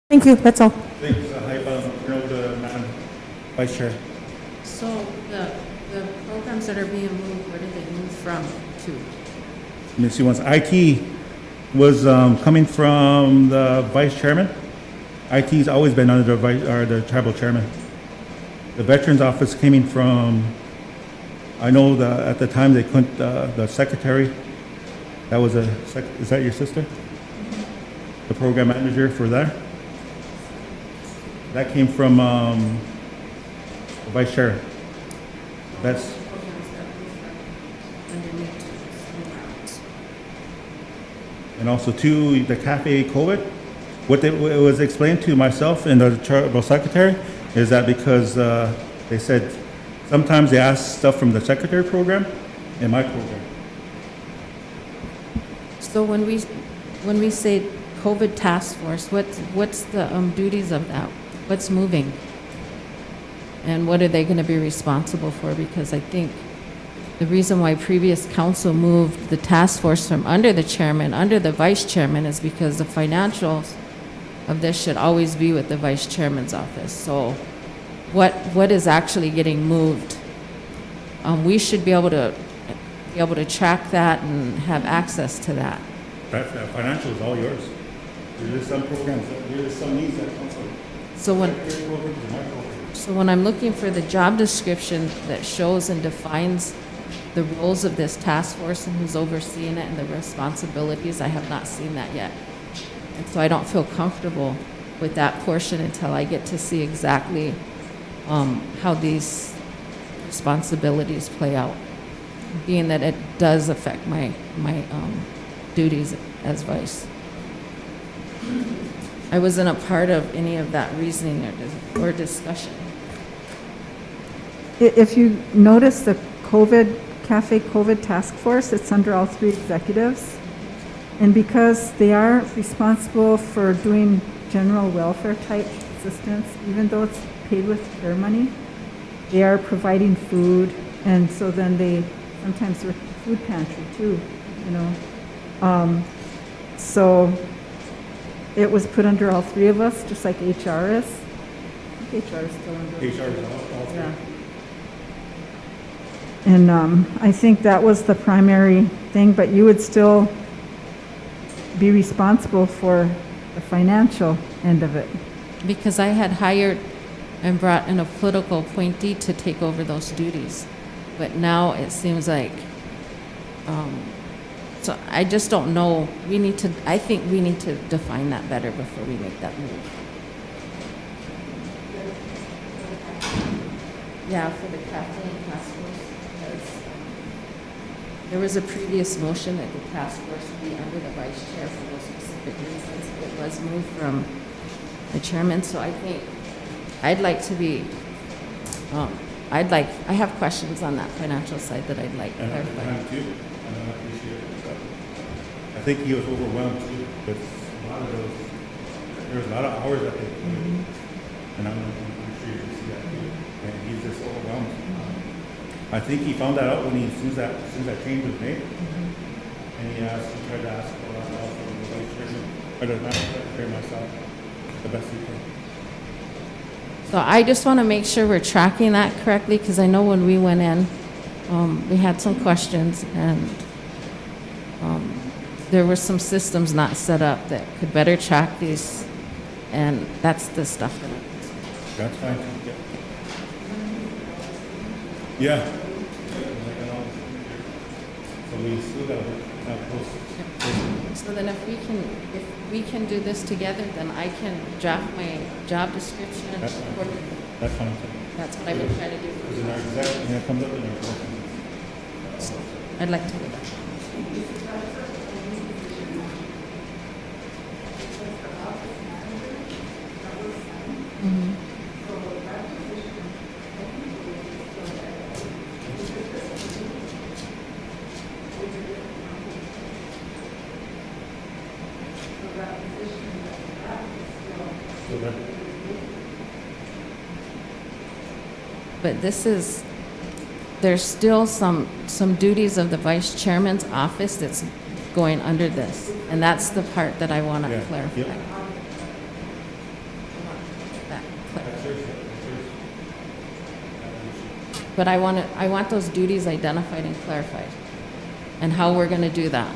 Thank you, that's all. Thanks, Madam Vice Chair. So the programs that are being moved, where did they move from to? Ms. Ewens, IT was coming from the Vice Chairman. IT's always been under the vice, or the tribal chairman. The Veterans Office came in from, I know that at the time they couldn't, the secretary, that was is that your sister? The program manager for that? That came from the Vice Chair. That's, Programs that moved from underneath to and also too, the Cafe COVID, what it was explained to myself and the tribal secretary is that because they said sometimes they ask stuff from the secretary program and my program. So when we say COVID task force, what's the duties of that? What's moving? And what are they going to be responsible for? Because I think the reason why previous council moved the task force from under the chairman, under the vice chairman, is because the financials of this should always be with the vice chairman's office. So what is actually getting moved? We should be able to track that and have access to that. That financial is all yours. There's some programs, there's some needs that come from So when secretary programs and my program. So when I'm looking for the job description that shows and defines the roles of this task force and who's overseeing it and the responsibilities, I have not seen that yet. And so I don't feel comfortable with that portion until I get to see exactly how these responsibilities play out, being that it does affect my duties as vice. I wasn't a part of any of that reasoning or discussion. If you notice the Cafe COVID Task Force, it's under all three executives. And because they are responsible for doing general welfare type assistance, even though it's paid with care money, they are providing food, and so then they sometimes work the food pantry too, you know. So it was put under all three of us, just like HR is. I think HR is still under. HR is all three. Yeah. And I think that was the primary thing, but you would still be responsible for the financial end of it. Because I had hired and brought in a political appointee to take over those duties. But now it seems like, so I just don't know, I think we need to define that better before we make that move. Yeah, for the cafe task force, because there was a previous motion that the task force be under the vice chair for those specific reasons. It was moved from the chairman, so I think I'd like to be, I have questions on that financial side that I'd like And at the clarified. time too, and I appreciate it. I think he was overwhelmed too, with a lot of those, there was a lot of hours that they put in. And I'm sure you can see that too. And he's just overwhelmed. I think he found that out when as soon as that change was made. And he tried to ask a lot of help from the vice chairman, or the madam secretary myself, the best he could. So I just want to make sure we're tracking that correctly, because I know when we went in, we had some questions, and there were some systems not set up that could better track these, and that's the stuff that I'm concerned. That's fine. Yeah. Yeah. So we still got to post. So then if we can do this together, then I can draft my job description. That's fine. That's fine. That's what I've been trying to do. Because in our exec, when it comes up in our I'd like to do that. so that, But there's still some duties of the vice chairman's office that's going under this. And that's the part that I want to Yeah, clarify. yep. but I want those duties identified and clarified, and how we're going to do that.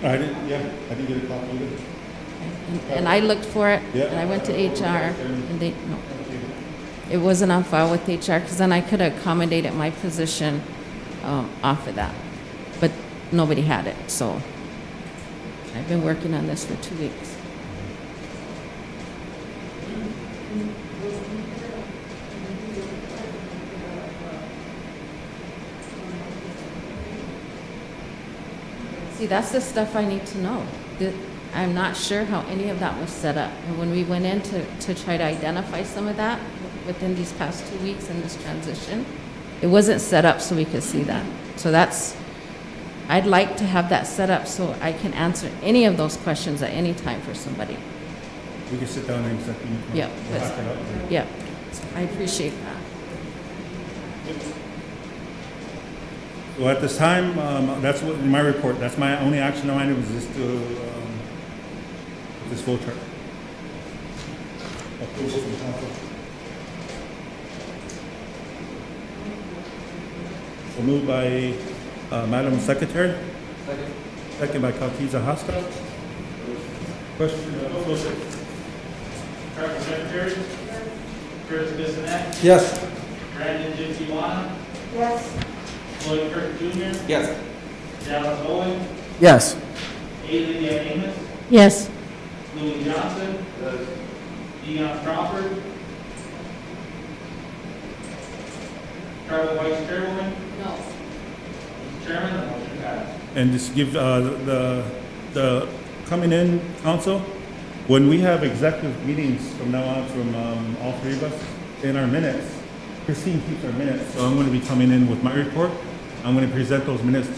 I didn't get a copy either. And I looked for it, Yeah. and I went to HR, and they, no. It wasn't on file with HR, because then I could have accommodated my position off of that. But nobody had it, so I've been working on this for 2 weeks. See, that's the stuff I need to know. I'm not sure how any of that was set up. And when we went in to try to identify some of that within these past 2 weeks in this transition, it wasn't set up so we could see that. So I'd like to have that set up so I can answer any of those questions at any time for somebody. We can sit down and exactly. Yeah, We'll that's- hack it up. Yeah, I appreciate that. Well, at this time, that's what, in my report, that's my only action item is just to, this flow chart. Approval from council. So moved by, Madam Secretary. Second by Caltiza Hasta. Question, flow chart. Department Secretary? Curtis Bissonnette? Yes. Brandon Jintiwana? Yes. Lloyd Kirk Jr.? Yes. Dallas Owen? Yes. Ailey Amos? Yes. Louis Johnson? Dion Crawford? Charlie Vice Chairwoman? No. Mr. Chairman, the motion passed. And just give, the coming in council, when we have executive meetings from now on from, all three of us, in our minutes, Christine keeps our minutes, so I'm gonna be coming in with my report. I'm gonna present those minutes